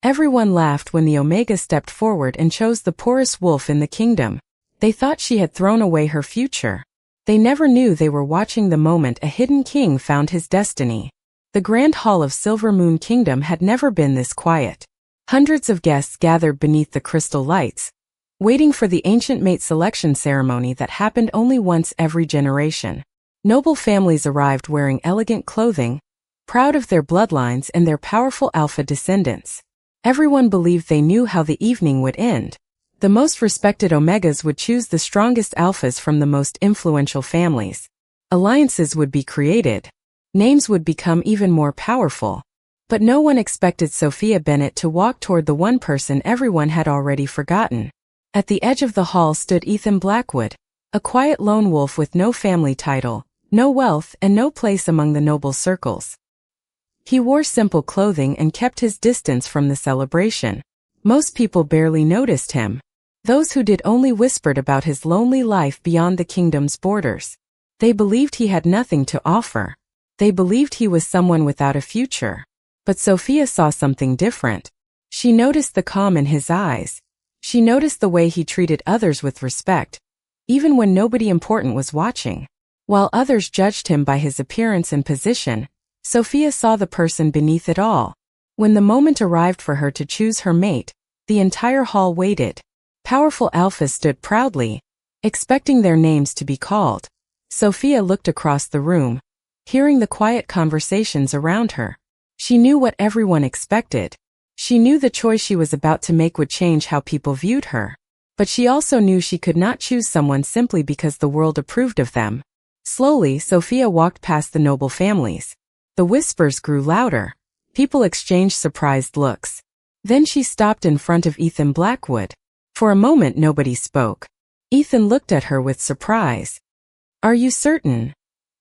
Everyone laughed when the Omega stepped forward and chose the poorest wolf in the kingdom. They thought she had thrown away her future. They never knew they were watching the moment a hidden king found his destiny. The grand hall of Silver Moon Kingdom had never been this quiet. Hundreds of guests gathered beneath the crystal lights, waiting for the ancient mate selection ceremony that happened only once every generation. Noble families arrived wearing elegant clothing, proud of their bloodlines and their powerful alpha descendants. Everyone believed they knew how the evening would end. The most respected Omegas would choose the strongest alphas from the most influential families. Alliances would be created. Names would become even more powerful. But no one expected Sophia Bennett to walk toward the one person everyone had already forgotten. At the edge of the hall stood Ethan Blackwood, a quiet lone wolf with no family title, no wealth, and no place among the noble circles. He wore simple clothing and kept his distance from the celebration. Most people barely noticed him. Those who did only whispered about his lonely life beyond the kingdom's borders. They believed he had nothing to offer. They believed he was someone without a future. But Sophia saw something different. She noticed the calm in his eyes. She noticed the way he treated others with respect, even when nobody important was watching. While others judged him by his appearance and position, Sophia saw the person beneath it all. When the moment arrived for her to choose her mate, the entire hall waited. Powerful alphas stood proudly, expecting their names to be called. Sophia looked across the room, hearing the quiet conversations around her. She knew what everyone expected. She knew the choice she was about to make would change how people viewed her. But she also knew she could not choose someone simply because the world approved of them. Slowly, Sophia walked past the noble families. The whispers grew louder. People exchanged surprised looks. Then she stopped in front of Ethan Blackwood. For a moment nobody spoke. Ethan looked at her with surprise. "Are you certain?"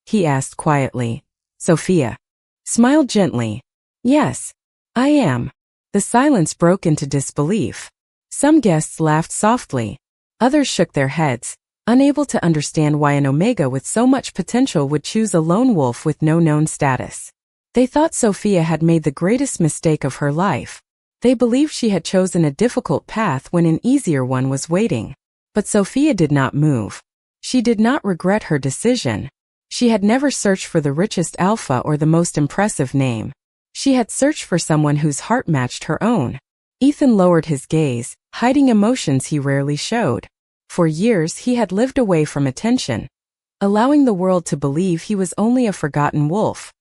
he asked quietly. Sophia smiled gently. "Yes, I am." The silence broke into disbelief. Some guests laughed softly. Others shook their heads, unable to understand why an Omega with so much potential would choose a lone wolf with no known status. They thought Sophia had made the greatest mistake of her life. They believed she had chosen a difficult path when an easier one was waiting. But Sophia did not move. She did not regret her decision. She had never searched for the richest alpha or the most impressive name. She had searched for someone whose heart matched her own. Ethan lowered his gaze, hiding emotions he rarely showed. For years he had lived away from attention, allowing the world to believe he was only a forgotten wolf.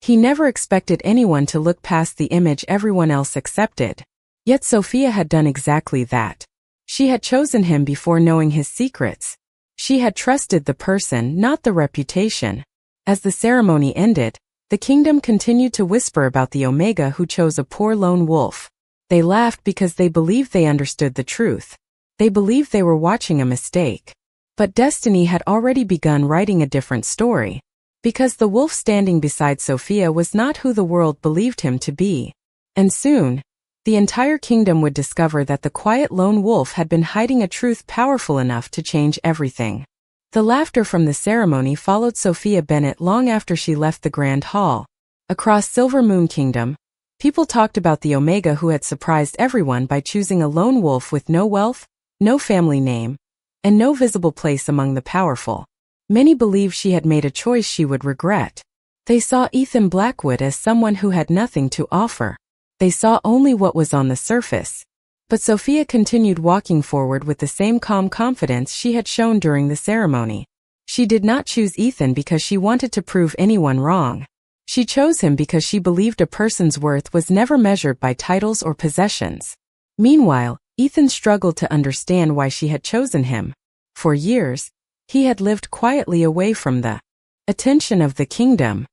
He never expected anyone to look past the image everyone else accepted. Yet Sophia had done exactly that. She had chosen him before knowing his secrets. She had trusted the person, not the reputation. As the ceremony ended, the kingdom continued to whisper about the Omega who chose a poor lone wolf. They laughed because they believed they understood the truth. They believed they were watching a mistake. But destiny had already begun writing a different story. Because the wolf standing beside Sophia was not who the world believed him to be. And soon, the entire kingdom would discover that the quiet lone wolf had been hiding a truth powerful enough to change everything. The laughter from the ceremony followed Sophia Bennett long after she left the grand hall. Across Silver Moon Kingdom, people talked about the Omega who had surprised everyone by choosing a lone wolf with no wealth, no family name, and no visible place among the powerful. Many believed she had made a choice she would regret. They saw Ethan Blackwood as someone who had nothing to offer. They saw only what was on the surface. But Sophia continued walking forward with the same calm confidence she had shown during the ceremony. She did not choose Ethan because she wanted to prove anyone wrong. She chose him because she believed a person's worth was never measured by titles or possessions. Meanwhile, Ethan struggled to understand why she had chosen him. For years, he had lived quietly away from the attention of the kingdom.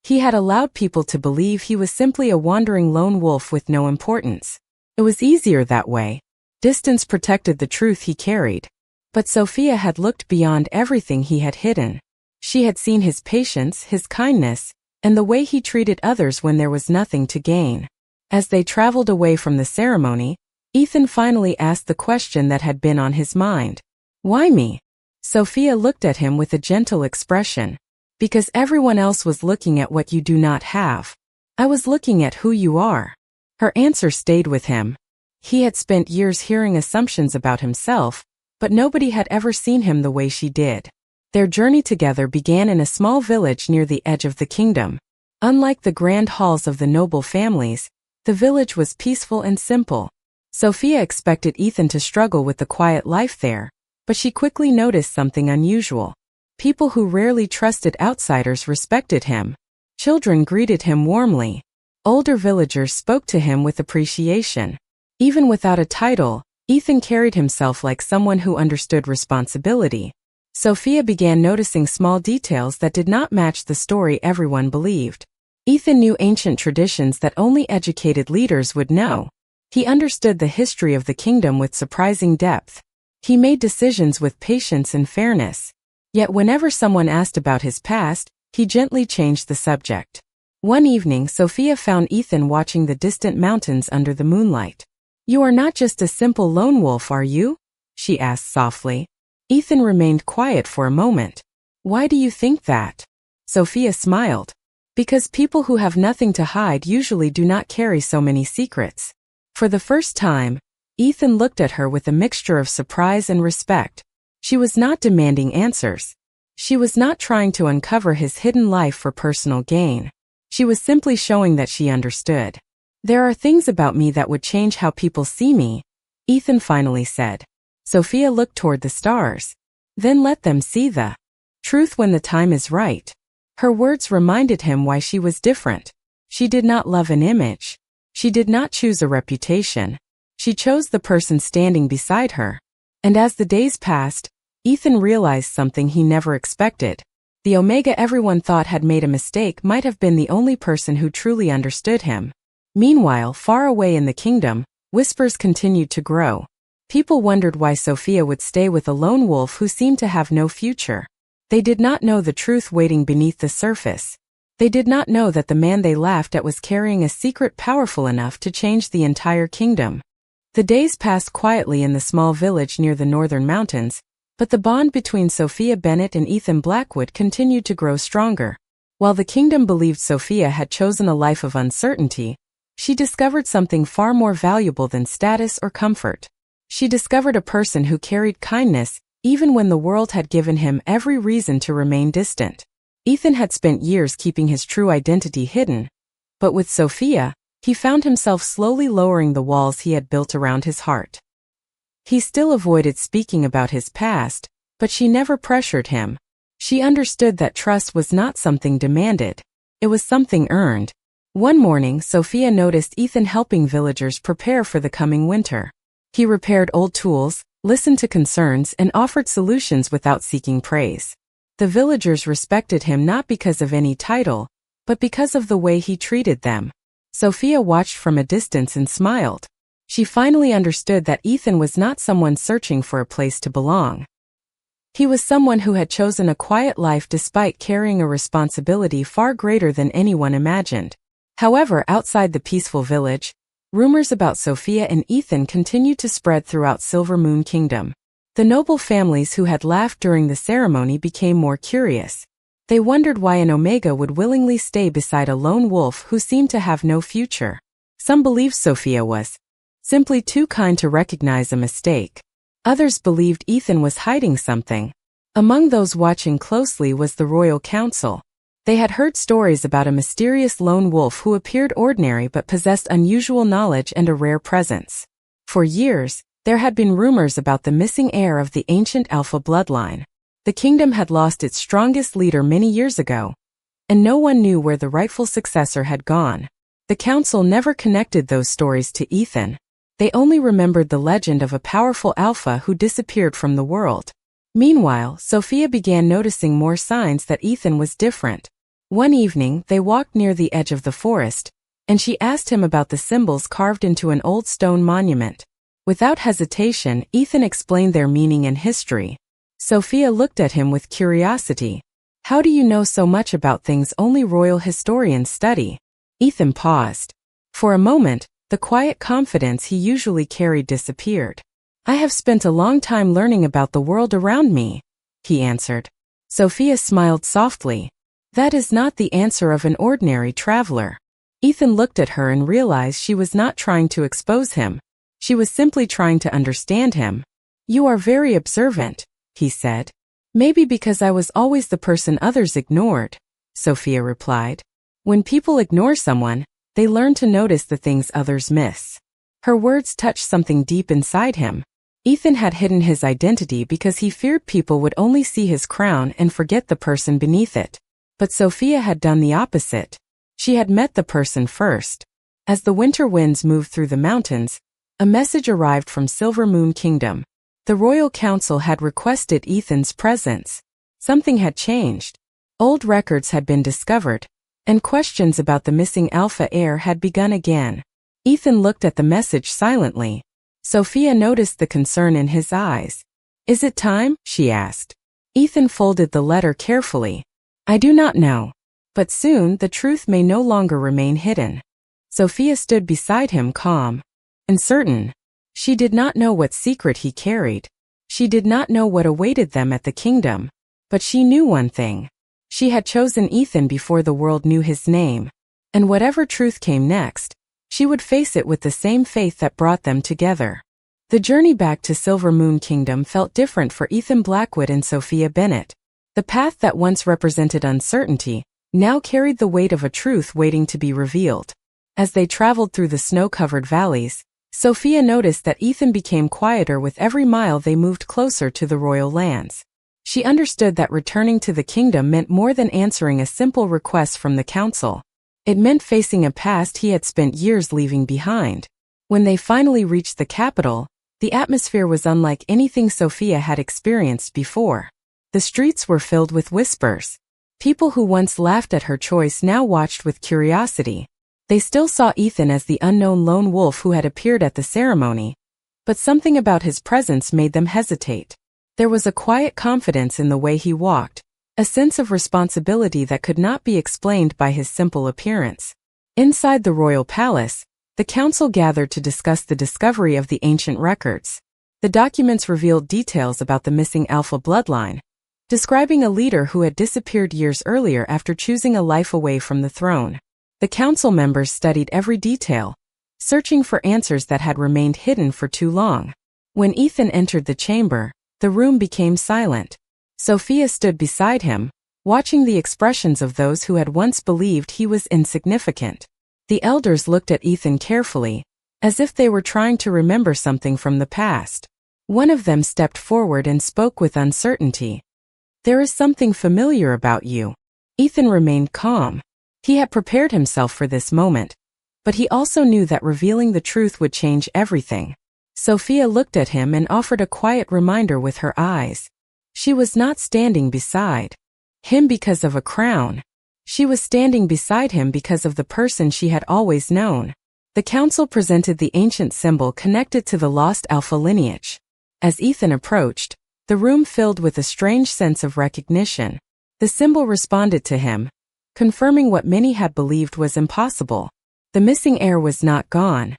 He had allowed people to believe he was simply a wandering lone wolf with no importance. It was easier that way. Distance protected the truth he carried. But Sophia had looked beyond everything he had hidden. She had seen his patience, his kindness, and the way he treated others when there was nothing to gain. As they traveled away from the ceremony, Ethan finally asked the question that had been on his mind. "Why me?" Sophia looked at him with a gentle expression. "Because everyone else was looking at what you do not have. I was looking at who you are." Her answer stayed with him. He had spent years hearing assumptions about himself, but nobody had ever seen him the way she did. Their journey together began in a small village near the edge of the kingdom. Unlike the grand halls of the noble families, the village was peaceful and simple. Sophia expected Ethan to struggle with the quiet life there, but she quickly noticed something unusual. People who rarely trusted outsiders respected him. Children greeted him warmly. Older villagers spoke to him with appreciation. Even without a title, Ethan carried himself like someone who understood responsibility. Sophia began noticing small details that did not match the story everyone believed. Ethan knew ancient traditions that only educated leaders would know. He understood the history of the kingdom with surprising depth. He made decisions with patience and fairness. Yet whenever someone asked about his past, he gently changed the subject. One evening, Sophia found Ethan watching the distant mountains under the moonlight. "You are not just a simple lone wolf, are you?" she asked softly. Ethan remained quiet for a moment. "Why do you think that?" Sophia smiled. "Because people who have nothing to hide usually do not carry so many secrets." For the first time, Ethan looked at her with a mixture of surprise and respect. She was not demanding answers. She was not trying to uncover his hidden life for personal gain. She was simply showing that she understood. "There are things about me that would change how people see me," Ethan finally said. Sophia looked toward the stars. "Then let them see the truth when the time is right." Her words reminded him why she was different. She did not love an image. She did not choose a reputation. She chose the person standing beside her. And as the days passed, Ethan realized something he never expected. The Omega everyone thought had made a mistake might have been the only person who truly understood him. Meanwhile, far away in the kingdom, whispers continued to grow. People wondered why Sophia would stay with a lone wolf who seemed to have no future. They did not know the truth waiting beneath the surface. They did not know that the man they laughed at was carrying a secret powerful enough to change the entire kingdom. The days passed quietly in the small village near the northern mountains, but the bond between Sophia Bennett and Ethan Blackwood continued to grow stronger. While the kingdom believed Sophia had chosen a life of uncertainty, she discovered something far more valuable than status or comfort. She discovered a person who carried kindness, even when the world had given him every reason to remain distant. Ethan had spent years keeping his true identity hidden, but with Sophia, he found himself slowly lowering the walls he had built around his heart. He still avoided speaking about his past, but she never pressured him. She understood that trust was not something demanded. It was something earned. One morning, Sophia noticed Ethan helping villagers prepare for the coming winter. He repaired old tools, listened to concerns, and offered solutions without seeking praise. The villagers respected him not because of any title, but because of the way he treated them. Sophia watched from a distance and smiled. She finally understood that Ethan was not someone searching for a place to belong. He was someone who had chosen a quiet life despite carrying a responsibility far greater than anyone imagined. However, outside the peaceful village, rumors about Sophia and Ethan continued to spread throughout Silver Moon Kingdom. The noble families who had laughed during the ceremony became more curious. They wondered why an Omega would willingly stay beside a lone wolf who seemed to have no future. Some believed Sophia was simply too kind to recognize a mistake. Others believed Ethan was hiding something. Among those watching closely was the royal council. They had heard stories about a mysterious lone wolf who appeared ordinary but possessed unusual knowledge and a rare presence. For years, there had been rumors about the missing heir of the ancient Alpha bloodline. The kingdom had lost its strongest leader many years ago, and no one knew where the rightful successor had gone. The council never connected those stories to Ethan. They only remembered the legend of a powerful Alpha who disappeared from the world. Meanwhile, Sophia began noticing more signs that Ethan was different. One evening, they walked near the edge of the forest, and she asked him about the symbols carved into an old stone monument. Without hesitation, Ethan explained their meaning and history. Sophia looked at him with curiosity. "How do you know so much about things only royal historians study?" Ethan paused. For a moment, the quiet confidence he usually carried disappeared. "I have spent a long time learning about the world around me," he answered. Sophia smiled softly. "That is not the answer of an ordinary traveler. Ethan looked at her and realized she was not trying to expose him. She was simply trying to understand him. "You are very observant," he said. "Maybe because I was always the person others ignored," Sophia replied. "When people ignore someone, they learn to notice the things others miss." Her words touched something deep inside him. Ethan had hidden his identity because he feared people would only see his crown and forget the person beneath it. But Sophia had done the opposite. She had met the person first. As the winter winds moved through the mountains, a message arrived from Silver Moon Kingdom. The royal council had requested Ethan's presence. Something had changed. Old records had been discovered, and questions about the missing alpha heir had begun again. Ethan looked at the message silently. Sophia noticed the concern in his eyes. "Is it time?" she asked. Ethan folded the letter carefully. "I do not know. But soon the truth may no longer remain hidden." Sophia stood beside him, calm and certain. She did not know what secret he carried. She did not know what awaited them at the kingdom. But she knew one thing. She had chosen Ethan before the world knew his name. And whatever truth came next, she would face it with the same faith that brought them together. The journey back to Silver Moon Kingdom felt different for Ethan Blackwood and Sophia Bennett. The path that once represented uncertainty now carried the weight of a truth waiting to be revealed. As they traveled through the snow-covered valleys, Sophia noticed that Ethan became quieter with every mile they moved closer to the royal lands. She understood that returning to the kingdom meant more than answering a simple request from the council. It meant facing a past he had spent years leaving behind. When they finally reached the capital, the atmosphere was unlike anything Sophia had experienced before. The streets were filled with whispers. People who once laughed at her choice now watched with curiosity. They still saw Ethan as the unknown lone wolf who had appeared at the ceremony, but something about his presence made them hesitate. There was a quiet confidence in the way he walked, a sense of responsibility that could not be explained by his simple appearance. Inside the royal palace, the council gathered to discuss the discovery of the ancient records. The documents revealed details about the missing Alpha bloodline, describing a leader who had disappeared years earlier after choosing a life away from the throne. The council members studied every detail, searching for answers that had remained hidden for too long. When Ethan entered the chamber, the room became silent. Sophia stood beside him, watching the expressions of those who had once believed he was insignificant. The elders looked at Ethan carefully, as if they were trying to remember something from the past. One of them stepped forward and spoke with uncertainty. "There is something familiar about you." Ethan remained calm. He had prepared himself for this moment, but he also knew that revealing the truth would change everything. Sophia looked at him and offered a quiet reminder with her eyes. She was not standing beside him because of a crown. She was standing beside him because of the person she had always known. The council presented the ancient symbol connected to the lost Alpha lineage. As Ethan approached, the room filled with a strange sense of recognition. The symbol responded to him, confirming what many had believed was impossible. The missing heir was not gone.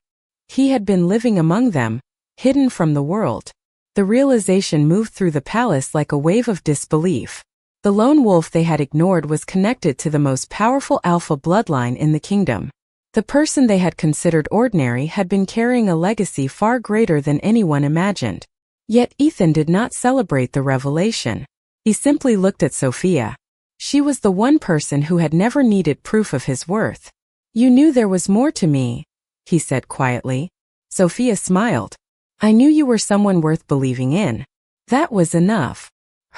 He had been living among them, hidden from the world. The realization moved through the palace like a wave of disbelief. The lone wolf they had ignored was connected to the most powerful Alpha bloodline in the kingdom. The person they had considered ordinary had been carrying a legacy far greater than anyone imagined. Yet Ethan did not celebrate the revelation. He simply looked at Sophia. She was the one person who had never needed proof of his worth. "You knew there was more to me," he said quietly. Sophia smiled. "I knew you were someone worth believing in." That was enough.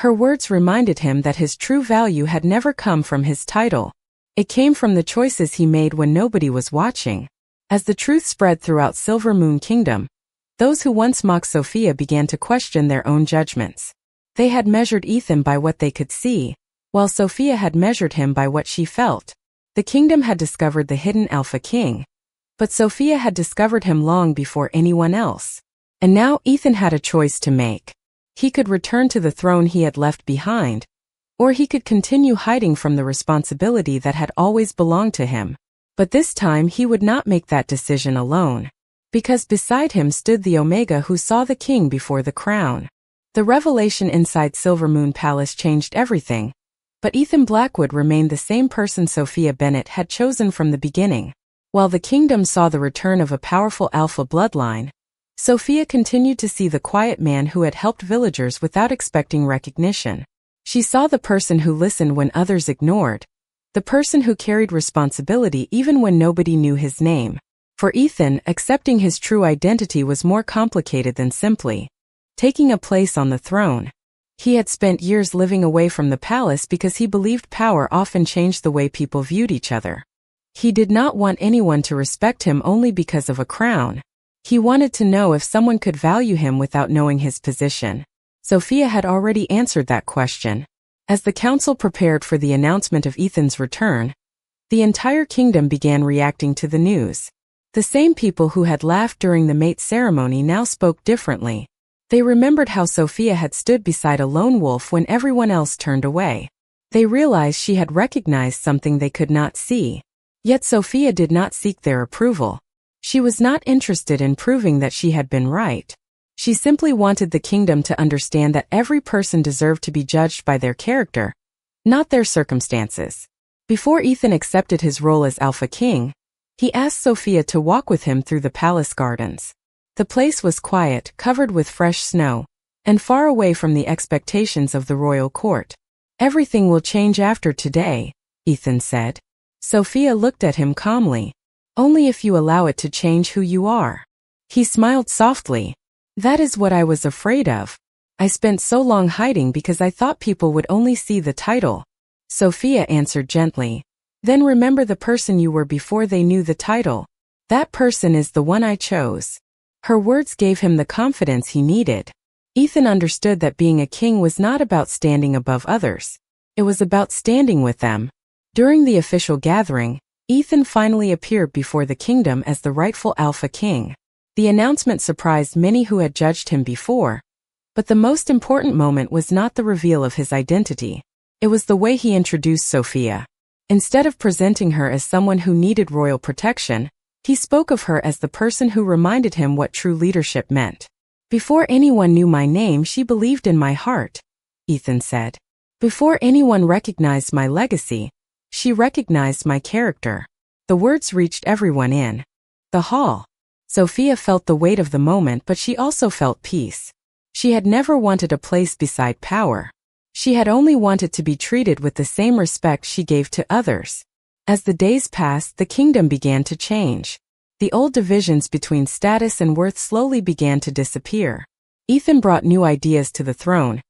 Her words reminded him that his true value had never come from his title. It came from the choices he made when nobody was watching. As the truth spread throughout Silver Moon Kingdom, those who once mocked Sophia began to question their own judgments. They had measured Ethan by what they could see, while Sophia had measured him by what she felt. The kingdom had discovered the hidden Alpha King, but Sophia had discovered him long before anyone else. And now Ethan had a choice to make. He could return to the throne he had left behind, or he could continue hiding from the responsibility that had always belonged to him. But this time he would not make that decision alone, because beside him stood the Omega who saw the king before the crown. The revelation inside Silver Moon Palace changed everything. But Ethan Blackwood remained the same person Sophia Bennett had chosen from the beginning. While the kingdom saw the return of a powerful alpha bloodline, Sophia continued to see the quiet man who had helped villagers without expecting recognition. She saw the person who listened when others ignored, the person who carried responsibility even when nobody knew his name. For Ethan, accepting his true identity was more complicated than simply taking a place on the throne. He had spent years living away from the palace because he believed power often changed the way people viewed each other. He did not want anyone to respect him only because of a crown. He wanted to know if someone could value him without knowing his position. Sophia had already answered that question. As the council prepared for the announcement of Ethan's return, the entire kingdom began reacting to the news. The same people who had laughed during the mate ceremony now spoke differently. They remembered how Sophia had stood beside a lone wolf when everyone else turned away. They realized she had recognized something they could not see. Yet Sophia did not seek their approval. She was not interested in proving that she had been right. She simply wanted the kingdom to understand that every person deserved to be judged by their character, not their circumstances. Before Ethan accepted his role as Alpha King, he asked Sophia to walk with him through the palace gardens. The place was quiet, covered with fresh snow, and far away from the expectations of the royal court. "Everything will change after today," Ethan said. Sophia looked at him calmly. "Only if you allow it to change who you are." He smiled softly. "That is what I was afraid of. I spent so long hiding because I thought people would only see the title." Sophia answered gently. "Then remember the person you were before they knew the title. That person is the one I chose." Her words gave him the confidence he needed. Ethan understood that being a king was not about standing above others. It was about standing with them. During the official gathering, Ethan finally appeared before the kingdom as the rightful Alpha King. The announcement surprised many who had judged him before, but the most important moment was not the reveal of his identity. It was the way he introduced Sophia. Instead of presenting her as someone who needed royal protection, he spoke of her as the person who reminded him what true leadership meant. "Before anyone knew my name, she believed in my heart," Ethan said. "Before anyone recognized my legacy, she recognized my character." The words reached everyone in the hall. Sophia felt the weight of the moment, but she also felt peace. She had never wanted a place beside power. She had only wanted to be treated with the same respect she gave to others. As the days passed, the kingdom began to change. The old divisions between status and worth slowly began to disappear. Ethan brought new ideas to the throne,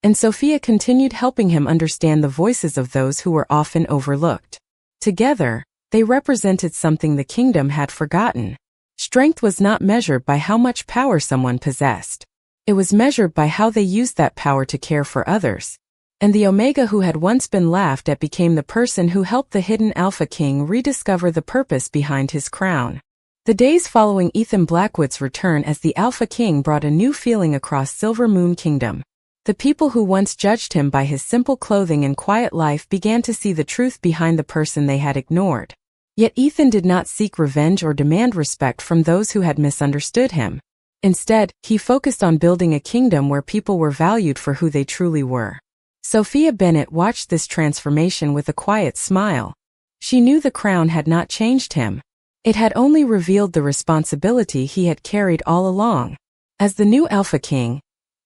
and Sophia continued helping him understand the voices of those who were often overlooked. Together, they represented something the kingdom had forgotten. Strength was not measured by how much power someone possessed. It was measured by how they used that power to care for others. And the Omega who had once been laughed at became the person who helped the hidden Alpha King rediscover the purpose behind his crown. The days following Ethan Blackwood's return as the Alpha King brought a new feeling across Silver Moon Kingdom. The people who once judged him by his simple clothing and quiet life began to see the truth behind the person they had ignored. Yet Ethan did not seek revenge or demand respect from those who had misunderstood him. Instead, he focused on building a kingdom where people were valued for who they truly were. Sophia Bennett watched this transformation with a quiet smile. She knew the crown had not changed him. It had only revealed the responsibility he had carried all along. As the new Alpha King,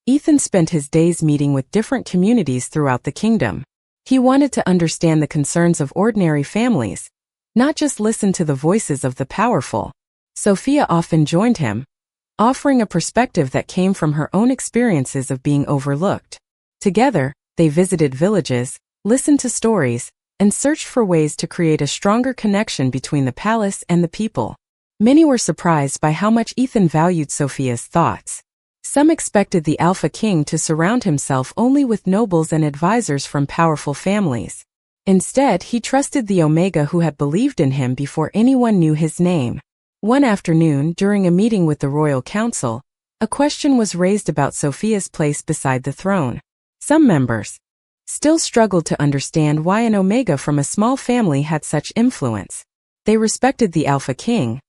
Ethan spent his days meeting with different communities throughout the kingdom. He wanted to understand the concerns of ordinary families, not just listen to the voices of the powerful. Sophia often joined him, offering a perspective that came from her own experiences of being overlooked. Together, they visited villages, listened to stories, and searched for ways to create a stronger connection between the palace and the people. Many were surprised by how much Ethan valued Sophia's thoughts. Some expected the Alpha King to surround himself only with nobles and advisors from powerful families. Instead, he trusted the Omega who had believed in him before anyone knew his name. One afternoon, during a meeting with the royal council, a question was raised about Sophia's place beside the throne. Some members still struggled to understand why an Omega from a small family had such influence. They respected the Alpha King,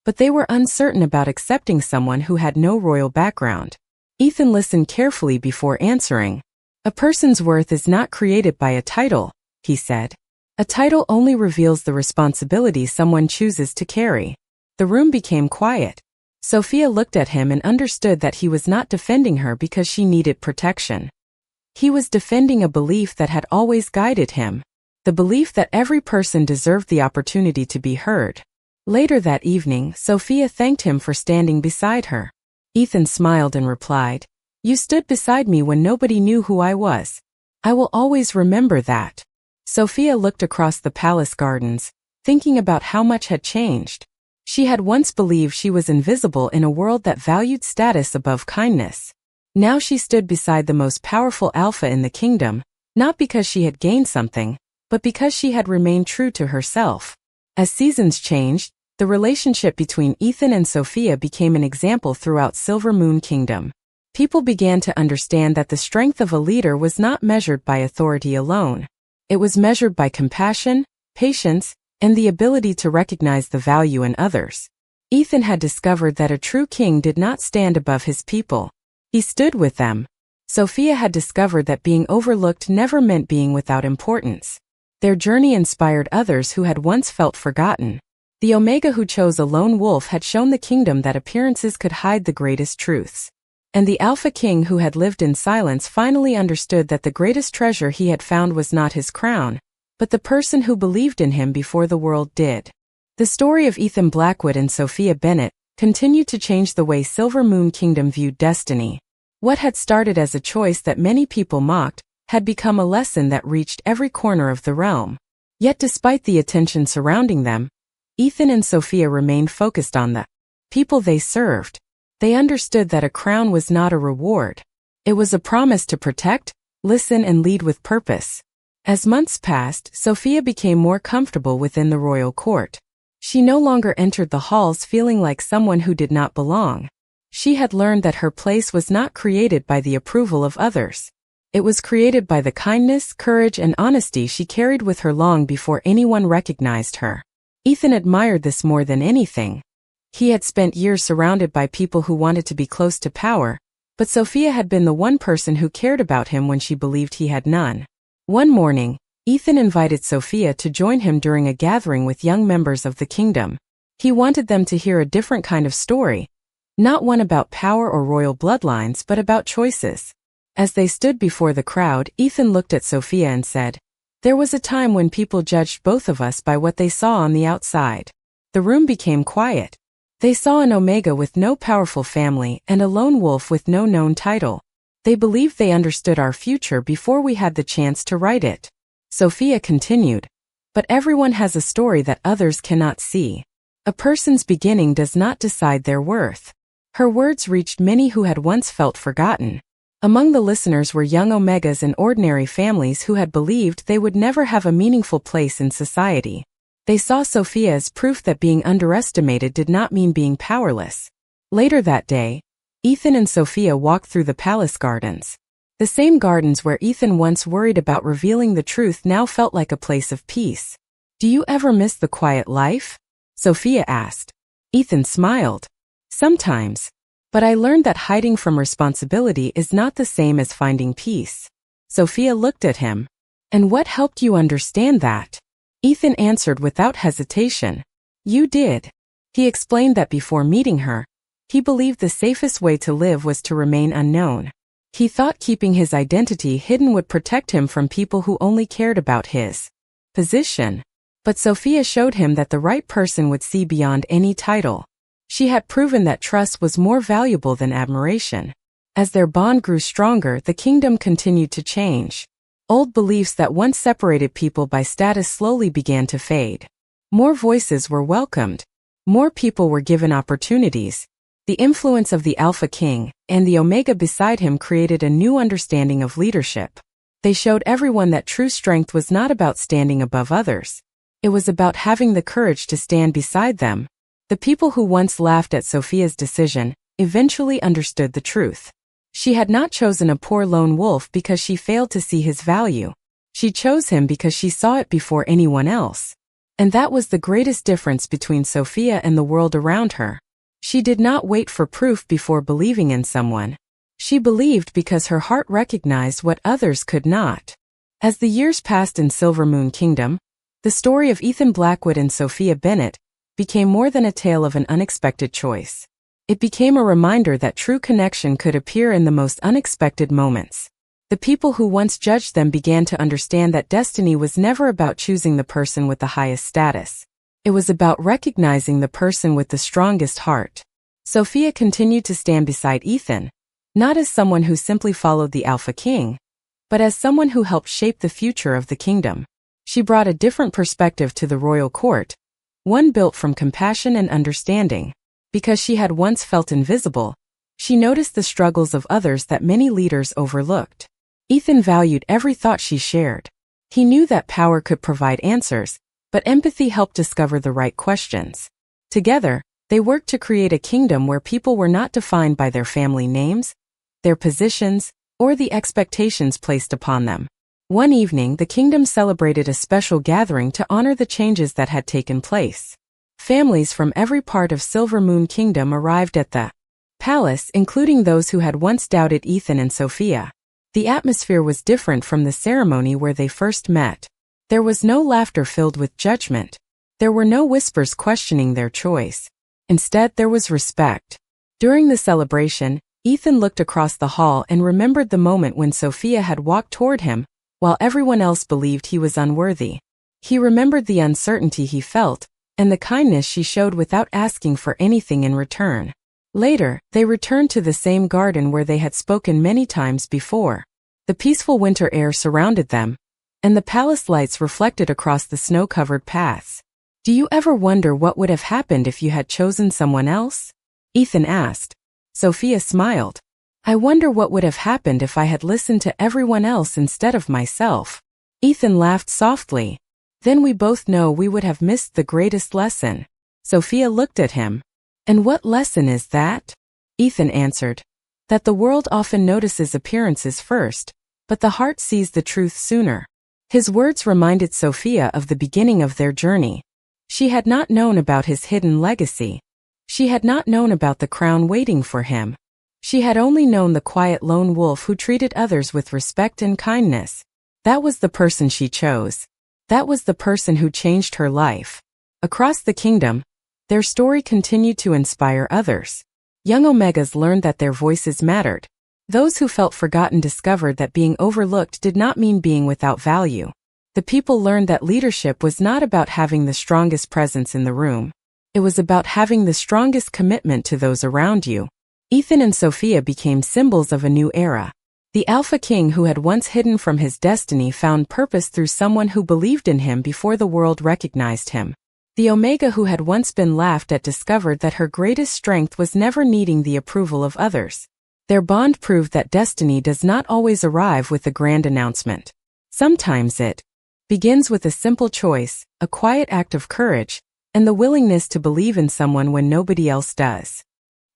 but they were uncertain about accepting someone who had no royal background. Ethan listened carefully before answering. "A person's worth is not created by a title," he said. A title only reveals the responsibility someone chooses to carry. The room became quiet. Sophia looked at him and understood that he was not defending her because she needed protection. He was defending a belief that had always guided him. The belief that every person deserved the opportunity to be heard. Later that evening, Sophia thanked him for standing beside her. Ethan smiled and replied, "You stood beside me when nobody knew who I was. I will always remember that." Sophia looked across the palace gardens, thinking about how much had changed. She had once believed she was invisible in a world that valued status above kindness. Now she stood beside the most powerful alpha in the kingdom, not because she had gained something, but because she had remained true to herself. As seasons changed, the relationship between Ethan and Sophia became an example throughout Silver Moon Kingdom. People began to understand that the strength of a leader was not measured by authority alone. It was measured by compassion, patience, and the ability to recognize the value in others. Ethan had discovered that a true king did not stand above his people. He stood with them. Sophia had discovered that being overlooked never meant being without importance. Their journey inspired others who had once felt forgotten. The Omega who chose a lone wolf had shown the kingdom that appearances could hide the greatest truths. And the Alpha King who had lived in silence finally understood that the greatest treasure he had found was not his crown, but the person who believed in him before the world did. The story of Ethan Blackwood and Sophia Bennett continued to change the way Silver Moon Kingdom viewed destiny. What had started as a choice that many people mocked had become a lesson that reached every corner of the realm. Yet despite the attention surrounding them, Ethan and Sophia remained focused on the people they served. They understood that a crown was not a reward. It was a promise to protect, listen, and lead with purpose. As months passed, Sophia became more comfortable within the royal court. She no longer entered the halls feeling like someone who did not belong. She had learned that her place was not created by the approval of others. It was created by the kindness, courage, and honesty she carried with her long before anyone recognized her. Ethan admired this more than anything. He had spent years surrounded by people who wanted to be close to power, but Sophia had been the one person who cared about him when she believed he had none. One morning, Ethan invited Sophia to join him during a gathering with young members of the kingdom. He wanted them to hear a different kind of story, not one about power or royal bloodlines, but about choices. As they stood before the crowd, Ethan looked at Sophia and said, "There was a time when people judged both of us by what they saw on the outside." The room became quiet. They saw an Omega with no powerful family and a lone wolf with no known title. They believed they understood our future before we had the chance to write it. Sophia continued, "But everyone has a story that others cannot see. A person's beginning does not decide their worth." Her words reached many who had once felt forgotten. Among the listeners were young Omegas and ordinary families who had believed they would never have a meaningful place in society. They saw Sophia as proof that being underestimated did not mean being powerless. Later that day, Ethan and Sophia walked through the palace gardens. The same gardens where Ethan once worried about revealing the truth now felt like a place of peace. "Do you ever miss the quiet life?" Sophia asked. Ethan smiled. "Sometimes. But I learned that hiding from responsibility is not the same as finding peace." Sophia looked at him. "And what helped you understand that?" Ethan answered without hesitation. "You did." He explained that before meeting her, he believed the safest way to live was to remain unknown. He thought keeping his identity hidden would protect him from people who only cared about his position. But Sophia showed him that the right person would see beyond any title. She had proven that trust was more valuable than admiration. As their bond grew stronger, the kingdom continued to change. Old beliefs that once separated people by status slowly began to fade. More voices were welcomed. More people were given opportunities. The influence of the Alpha King and the Omega beside him created a new understanding of leadership. They showed everyone that true strength was not about standing above others. It was about having the courage to stand beside them. The people who once laughed at Sophia's decision eventually understood the truth. She had not chosen a poor lone wolf because she failed to see his value. She chose him because she saw it before anyone else. And that was the greatest difference between Sophia and the world around her. She did not wait for proof before believing in someone. She believed because her heart recognized what others could not. As the years passed in Silver Moon Kingdom, The story of Ethan Blackwood and Sophia Bennett became more than a tale of an unexpected choice. It became a reminder that true connection could appear in the most unexpected moments. The people who once judged them began to understand that destiny was never about choosing the person with the highest status. It was about recognizing the person with the strongest heart. Sophia continued to stand beside Ethan, not as someone who simply followed the Alpha King, but as someone who helped shape the future of the kingdom. She brought a different perspective to the royal court, one built from compassion and understanding. Because she had once felt invisible, she noticed the struggles of others that many leaders overlooked. Ethan valued every thought she shared. He knew that power could provide answers, but empathy helped discover the right questions. Together, they worked to create a kingdom where people were not defined by their family names, their positions, or the expectations placed upon them. One evening, the kingdom celebrated a special gathering to honor the changes that had taken place. Families from every part of Silver Moon Kingdom arrived at the palace, including those who had once doubted Ethan and Sophia. The atmosphere was different from the ceremony where they first met. There was no laughter filled with judgment. There were no whispers questioning their choice. Instead, there was respect. During the celebration, Ethan looked across the hall and remembered the moment when Sophia had walked toward him, while everyone else believed he was unworthy. He remembered the uncertainty he felt, and the kindness she showed without asking for anything in return. Later, they returned to the same garden where they had spoken many times before. The peaceful winter air surrounded them, and the palace lights reflected across the snow-covered paths. "Do you ever wonder what would have happened if you had chosen someone else?" Ethan asked. Sophia smiled. "I wonder what would have happened if I had listened to everyone else instead of myself." Ethan laughed softly. "Then we both know we would have missed the greatest lesson." Sophia looked at him. "And what lesson is that?" Ethan answered. "That the world often notices appearances first, but the heart sees the truth sooner." His words reminded Sophia of the beginning of their journey. She had not known about his hidden legacy. She had not known about the crown waiting for him. She had only known the quiet lone wolf who treated others with respect and kindness. That was the person she chose. That was the person who changed her life. Across the kingdom, their story continued to inspire others. Young Omegas learned that their voices mattered. Those who felt forgotten discovered that being overlooked did not mean being without value. The people learned that leadership was not about having the strongest presence in the room. It was about having the strongest commitment to those around you. Ethan and Sophia became symbols of a new era. The Alpha King who had once hidden from his destiny found purpose through someone who believed in him before the world recognized him. The Omega who had once been laughed at discovered that her greatest strength was never needing the approval of others. Their bond proved that destiny does not always arrive with a grand announcement. Sometimes it begins with a simple choice, a quiet act of courage, and the willingness to believe in someone when nobody else does.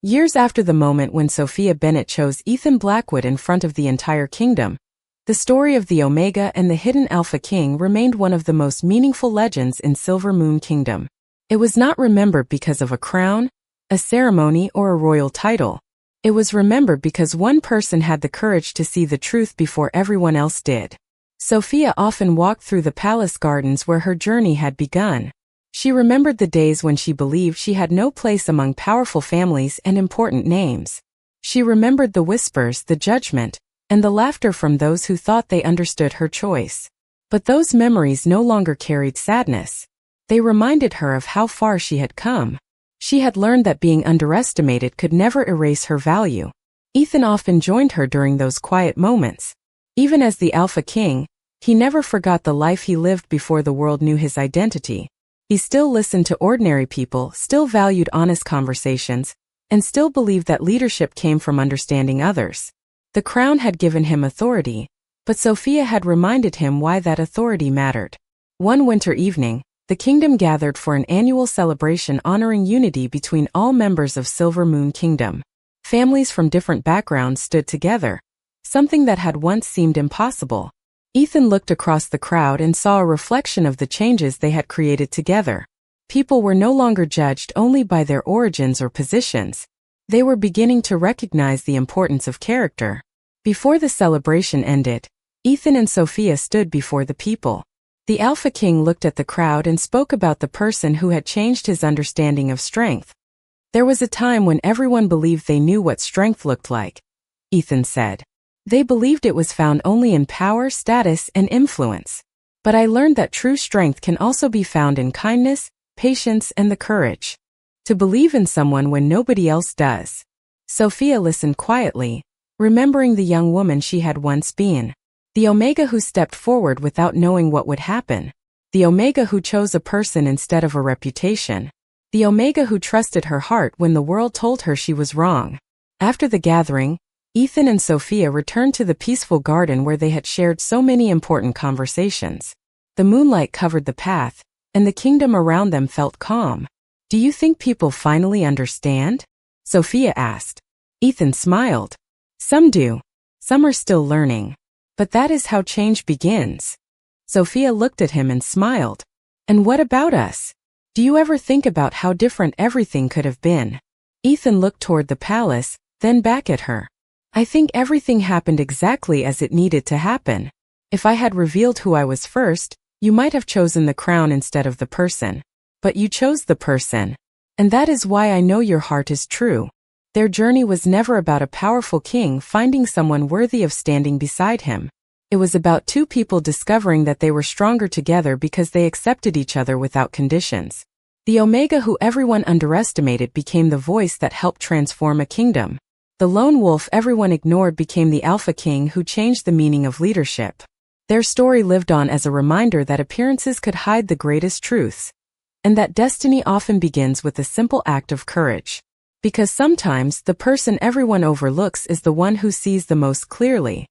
Years after the moment when Sophia Bennett chose Ethan Blackwood in front of the entire kingdom, the story of the Omega and the hidden Alpha King remained one of the most meaningful legends in Silver Moon Kingdom. It was not remembered because of a crown, a ceremony, or a royal title. It was remembered because one person had the courage to see the truth before everyone else did. Sophia often walked through the palace gardens where her journey had begun. She remembered the days when she believed she had no place among powerful families and important names. She remembered the whispers, the judgment, and the laughter from those who thought they understood her choice. But those memories no longer carried sadness. They reminded her of how far she had come. She had learned that being underestimated could never erase her value. Ethan often joined her during those quiet moments. Even as the Alpha King, he never forgot the life he lived before the world knew his identity. He still listened to ordinary people, still valued honest conversations, and still believed that leadership came from understanding others. The crown had given him authority, but Sophia had reminded him why that authority mattered. One winter evening, the kingdom gathered for an annual celebration honoring unity between all members of Silver Moon Kingdom. Families from different backgrounds stood together, something that had once seemed impossible. Ethan looked across the crowd and saw a reflection of the changes they had created together. People were no longer judged only by their origins or positions. They were beginning to recognize the importance of character. Before the celebration ended, Ethan and Sophia stood before the people. The Alpha King looked at the crowd and spoke about the person who had changed his understanding of strength. There was a time when everyone believed they knew what strength looked like, Ethan said. They believed it was found only in power, status, and influence. But I learned that true strength can also be found in kindness, patience, and the courage to believe in someone when nobody else does. Sophia listened quietly, remembering the young woman she had once been. The Omega who stepped forward without knowing what would happen. The Omega who chose a person instead of a reputation. The Omega who trusted her heart when the world told her she was wrong. After the gathering, Ethan and Sophia returned to the peaceful garden where they had shared so many important conversations. The moonlight covered the path, and the kingdom around them felt calm. Do you think people finally understand? Sophia asked. Ethan smiled. Some do. Some are still learning. But that is how change begins. Sophia looked at him and smiled. And what about us? Do you ever think about how different everything could have been? Ethan looked toward the palace, then back at her. I think everything happened exactly as it needed to happen. If I had revealed who I was first, you might have chosen the crown instead of the person. But you chose the person. And that is why I know your heart is true. Their journey was never about a powerful king finding someone worthy of standing beside him. It was about two people discovering that they were stronger together because they accepted each other without conditions. The Omega who everyone underestimated became the voice that helped transform a kingdom. The lone wolf everyone ignored became the Alpha King who changed the meaning of leadership. Their story lived on as a reminder that appearances could hide the greatest truths, and that destiny often begins with a simple act of courage. Because sometimes the person everyone overlooks is the one who sees the most clearly.